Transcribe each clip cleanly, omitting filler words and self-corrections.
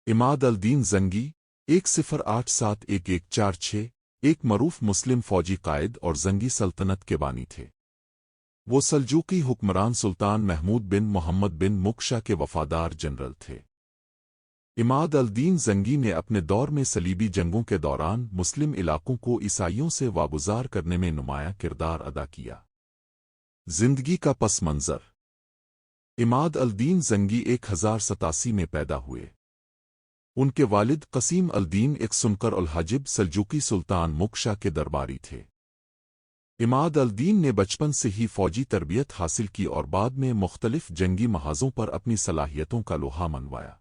Imad al-Din जंगी 10871146 एक मरूफ मुस्लिम फौजी कायद और जंगी सल्तनत के बानी थे। वो सल्जूकी हुक्मरान सुल्तान महमूद बिन मोहम्मद बिन मुकशा के वफादार जनरल थे। इमाद अल-दीन जंगी ने अपने दौर में सलीबी जंगों के दौरान मुस्लिम इलाकों को ईसाइयों से वागुजार करने में नुमायां किरदार अदा किया। जिंदगी का पस मंजर। इमाद अल-दीन जंगी 1087 में पैदा हुए। उनके वालिद कसीम अल-दीन एक सुनकर अल-हाजिब सल्जूकी सुल्तान मुकशा के दरबारी थे। इमाद अल-दीन ने बचपन से ही फौजी तरबियत हासिल की और बाद में मुख्तलिफ जंगी महाजों पर अपनी सलाहियतों का लोहा मनवाया।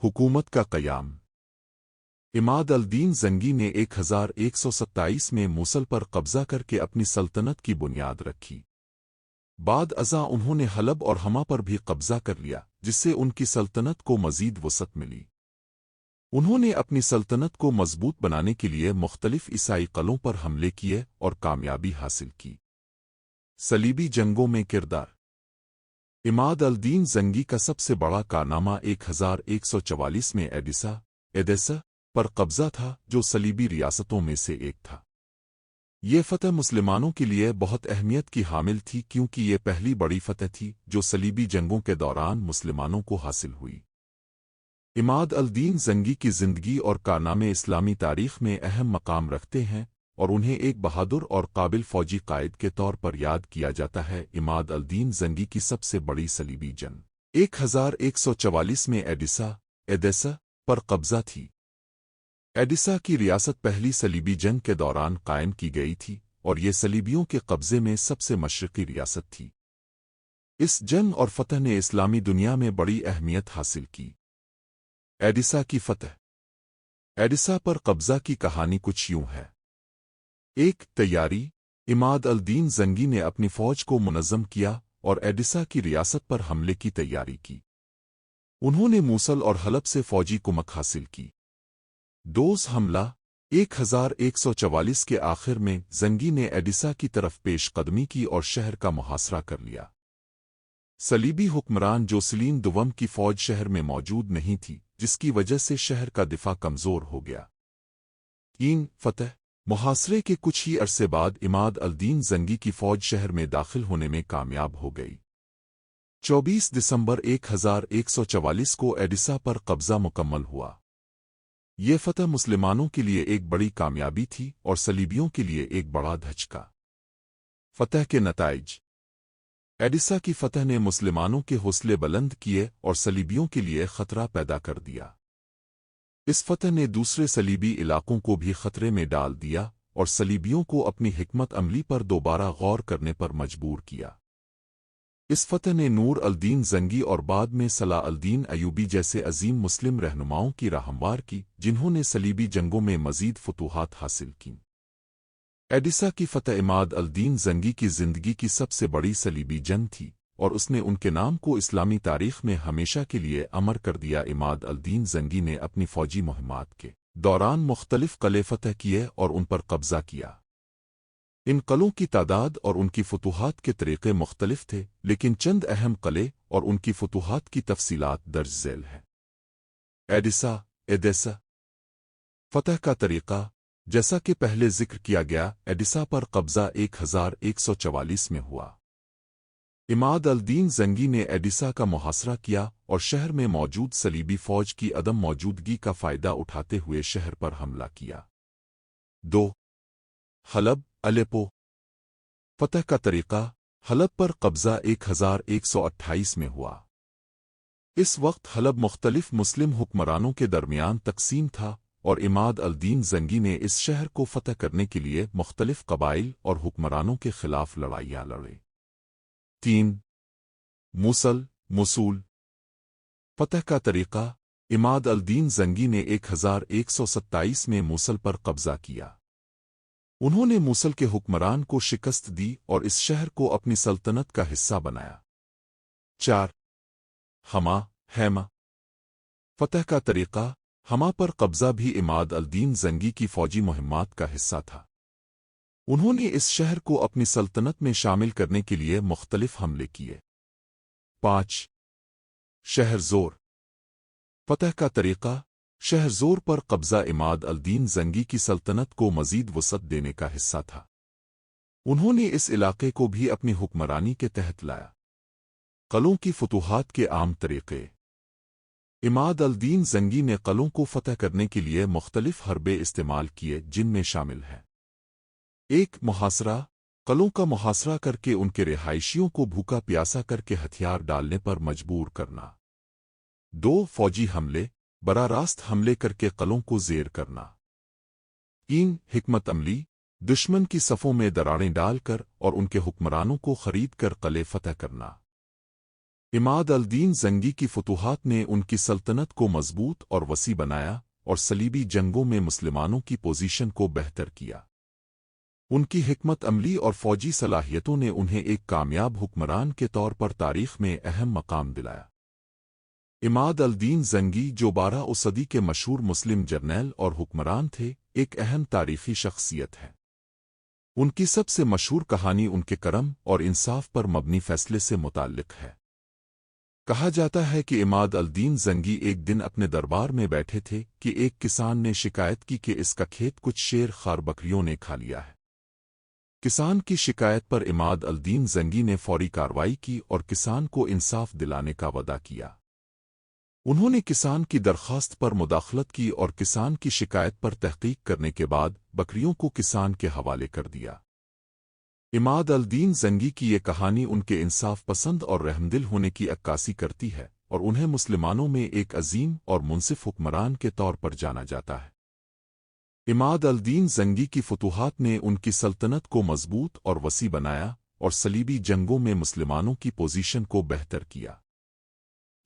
हुकूमत का क़याम। इमाद अल-दीन जंगी ने 1127 में मूसल पर कब्जा करके अपनी सल्तनत की बुनियाद रखी। बाद अज़ा उन्होंने हलब और हमा पर भी कब्जा कर लिया, जिससे उनकी सल्तनत को मज़ीद वसअत मिली। उन्होंने अपनी सल्तनत को मजबूत बनाने के लिए मुख्तलिफ ईसाई क़लों पर हमले किए और कामयाबी हासिल की। सलीबी जंगों में किरदार। इमाद अल-दीन जंगी का सबसे बड़ा कारनामा 1144 में एडेसा पर कब्जा था, जो सलीबी रियासतों में से एक था। ये फतह मुसलमानों के लिए बहुत अहमियत की हामिल थी, क्योंकि ये पहली बड़ी फतह थी जो सलीबी जंगों के दौरान मुसलमानों को हासिल हुई। इमाद अल-दीन जंगी की ज़िंदगी और कारनामे इस्लामी तारीख़ में अहम मकाम रखते हैं और उन्हें एक बहादुर और काबिल फ़ौजी कायद के तौर पर याद किया जाता है। इमाद अल-दीन जंगी की सबसे बड़ी सलीबी जंग 1144 में एडेसा पर कब्जा थी। एडिसा की रियासत पहली सलीबी जंग के दौरान कायम की गई थी और ये सलीबियों के कब्जे में सबसे मशरक़ी रियासत थी। इस जंग और फतह ने इस्लामी दुनिया में बड़ी अहमियत हासिल की। एडिसा की फतह। एडिसा पर कब्जा की कहानी कुछ यूं है। 1. तैयारी। इमाद अल-दीन जंगी ने अपनी फ़ौज को मुनज़्ज़म किया और एडिसा की रियासत पर हमले की तैयारी की। उन्होंने मूसल और हलब से फ़ौजी कुमक हासिल की। 2. हमला। 1144 के आखिर में जंगी ने एडिसा की तरफ पेशकदमी की और शहर का मुहासरा कर लिया। सलीबी हुक्मरान जोसेलिन दुवम की फ़ौज शहर में मौजूद नहीं थी, जिसकी वजह से शहर का दिफा कमज़ोर हो गया। 3. फतह। मुहासरे के कुछ ही अरसे बाद इमाद अल-दीन जंगी की फ़ौज शहर में दाखिल होने में कामयाब हो गई। 24 दिसंबर 1144 को एडिसा पर कब्जा मुकम्मल हुआ। ये फतह मुसलमानों के लिए एक बड़ी कामयाबी थी और सलीबियों के लिए एक बड़ा धचका। फतह के नताइज। एडिसा की फतह ने मुसलमानों के हौसले बुलंद किए और सलीबियों के लिए खतरा पैदा कर दिया। इस फतह ने दूसरे सलीबी इलाकों को भी खतरे में डाल दिया और सलीबियों को अपनी हिकमत अमली पर दोबारा गौर करने पर मजबूर किया। इस फतह ने नूर अल-दीन जंगी और बाद में सलाह अल-दीन अयूबी जैसे अजीम मुस्लिम रहनुमाओं की राह हमवार की, जिन्होंने सलीबी जंगों में मजीद फतूहात हासिल की। एडिसा की फतह इमाद अल-दीन जंगी की ज़िंदगी की सबसे बड़ी सलीबी जंग थी और उसने उनके नाम को इस्लामी तारीख़ में हमेशा के लिए अमर कर दिया। इमाद अल-दीन जंगी ने अपनी फ़ौजी मुहिमात के दौरान मुख्तलिफ क़ले फतह किए और उन पर कब्ज़ा किया। इन क़लों की तादाद और उनकी फतूहात के तरीक़े मुख्तलिफ थे, लेकिन चंद अहम क़ले और उनकी फतूहात की तफ़सीलात दर्ज झैल है। एडेसा फतह का तरीक़ा। जैसा कि पहले ज़िक्र किया गया, एडिसा पर कब्ज़ा 1144 में हुआ। इमाद अल-दीन जंगी ने एडिसा का मुहासरा किया और शहर में मौजूद सलीबी फ़ौज की अदम मौजूदगी का फ़ायदा उठाते हुए शहर पर हमला किया। 2. हलब अलेप्पो फतह का तरीक़ा। हलब पर कब्ज़ा 1128 में हुआ। इस वक्त हलब मुख्तलिफ मुस्लिम हुक्मरानों के दरमियान तकसीम था और इमाद अल-दीन जंगी ने इस शहर को फतह करने के लिए मुख्तलिफ कबाइल और हुक्मरानों के खिलाफ लड़ाइयाँ लड़े। 3. मूसूल फतह का तरीक़ा। इमाद अल-दीन जंगी ने 1127 में मूसल पर कब्ज़ा किया। उन्होंने मूसल के हुक्मरान को शिकस्त दी और इस शहर को अपनी सल्तनत का हिस्सा बनाया। 4. हैमा फतह का तरीक़ा। हमा पर कब्ज़ा भी इमाद अल-दीन जंगी की फ़ौजी मुहिमात का हिस्सा था। उन्होंने इस शहर को अपनी सल्तनत में शामिल करने के लिए मुख्तलिफ हमले किए। 5. शहर ज़ोर فتح کا طریقہ شہر زور پر قبضہ عماد الدین زنگی کی سلطنت کو مزید وسعت دینے کا حصہ تھا۔ انہوں نے اس علاقے کو بھی اپنی حکمرانی کے تحت لایا۔ قلعوں کی فتوحات کے عام طریقے۔ عماد الدین زنگی نے قلعوں کو فتح کرنے کے لیے مختلف حربے استعمال کیے، جن میں شامل ہیں: 1 محاصرہ، قلعوں کا محاصرہ کر کے ان کے رہائشیوں کو بھوکا پیاسا کر کے ہتھیار ڈالنے پر مجبور کرنا۔ 2 فوجی حملے، براہ راست حملے کر کے قلعوں کو زیر کرنا۔ 3 حکمت عملی، دشمن کی صفوں میں دراڑیں ڈال کر اور ان کے حکمرانوں کو خرید کر قلعے فتح کرنا۔ عماد الدین زنگی کی فتوحات نے ان کی سلطنت کو مضبوط اور وسیع بنایا اور صلیبی جنگوں میں مسلمانوں کی پوزیشن کو بہتر کیا۔ ان کی حکمت عملی اور فوجی صلاحیتوں نے انہیں ایک کامیاب حکمران کے طور پر تاریخ میں اہم مقام دلایا۔ عماد الدین زنگی، جو 12 صدی کے مشہور مسلم جرنیل اور حکمران تھے، ایک اہم تاریخی شخصیت ہے۔ ان کی سب سے مشہور کہانی ان کے کرم اور انصاف پر مبنی فیصلے سے متعلق ہے۔ کہا جاتا ہے کہ عماد الدین زنگی ایک دن اپنے دربار میں بیٹھے تھے کہ ایک کسان نے شکایت کی کہ اس کا کھیت کچھ شیر خوار بکریوں نے کھا لیا ہے۔ کسان کی شکایت پر عماد الدین زنگی نے فوری کارروائی کی اور کسان کو انصاف دلانے کا وعدہ کیا۔ انہوں نے کسان کی درخواست پر مداخلت کی اور کسان کی شکایت پر تحقیق کرنے کے بعد بکریوں کو کسان کے حوالے کر دیا۔ عماد الدین زنگی کی یہ کہانی ان کے انصاف پسند اور رحمدل ہونے کی عکاسی کرتی ہے اور انہیں مسلمانوں میں ایک عظیم اور منصف حکمران کے طور پر جانا جاتا ہے۔ عماد الدین زنگی کی فتوحات نے ان کی سلطنت کو مضبوط اور وسیع بنایا اور صلیبی جنگوں میں مسلمانوں کی پوزیشن کو بہتر کیا۔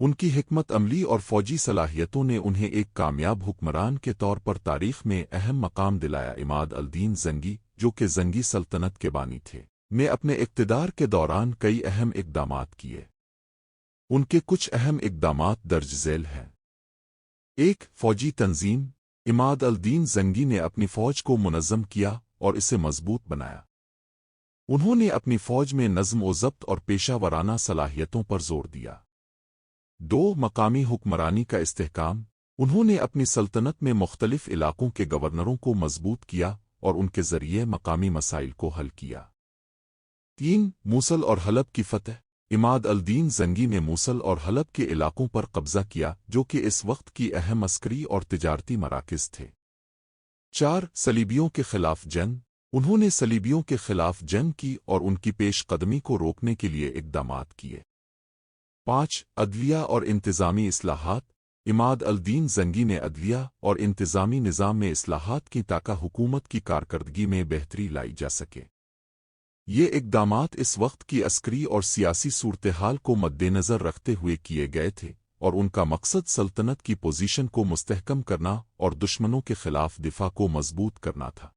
ان کی حکمت عملی اور فوجی صلاحیتوں نے انہیں ایک کامیاب حکمران کے طور پر تاریخ میں اہم مقام دلایا۔ عماد الدین زنگی، جو کہ زنگی سلطنت کے بانی تھے، نے اپنے اقتدار کے دوران کئی اہم اقدامات کیے۔ ان کے کچھ اہم اقدامات درج ذیل ہیں۔ 1 فوجی تنظیم۔ عماد الدین زنگی نے اپنی فوج کو منظم کیا اور اسے مضبوط بنایا۔ انہوں نے اپنی فوج میں نظم و ضبط اور پیشہ ورانہ صلاحیتوں پر زور دیا۔ 2 مقامی حکمرانی کا استحکام۔ انہوں نے اپنی سلطنت میں مختلف علاقوں کے گورنروں کو مضبوط کیا اور ان کے ذریعے مقامی مسائل کو حل کیا۔ 3 موصل اور حلب کی فتح۔ عماد الدین زنگی نے موصل اور حلب کے علاقوں پر قبضہ کیا، جو کہ اس وقت کی اہم عسکری اور تجارتی مراکز تھے۔ 4 صلیبیوں کے خلاف جنگ۔ انہوں نے صلیبیوں کے خلاف جنگ کی اور ان کی پیش قدمی کو روکنے کے لیے اقدامات کیے۔ 5 عدلیہ اور انتظامی اصلاحات۔ عماد الدین زنگی نے عدلیہ اور انتظامی نظام میں اصلاحات کی تاکہ حکومت کی کارکردگی میں بہتری لائی جا سکے۔ یہ اقدامات اس وقت کی عسکری اور سیاسی صورتحال کو مد نظر رکھتے ہوئے کیے گئے تھے اور ان کا مقصد سلطنت کی پوزیشن کو مستحکم کرنا اور دشمنوں کے خلاف دفاع کو مضبوط کرنا تھا۔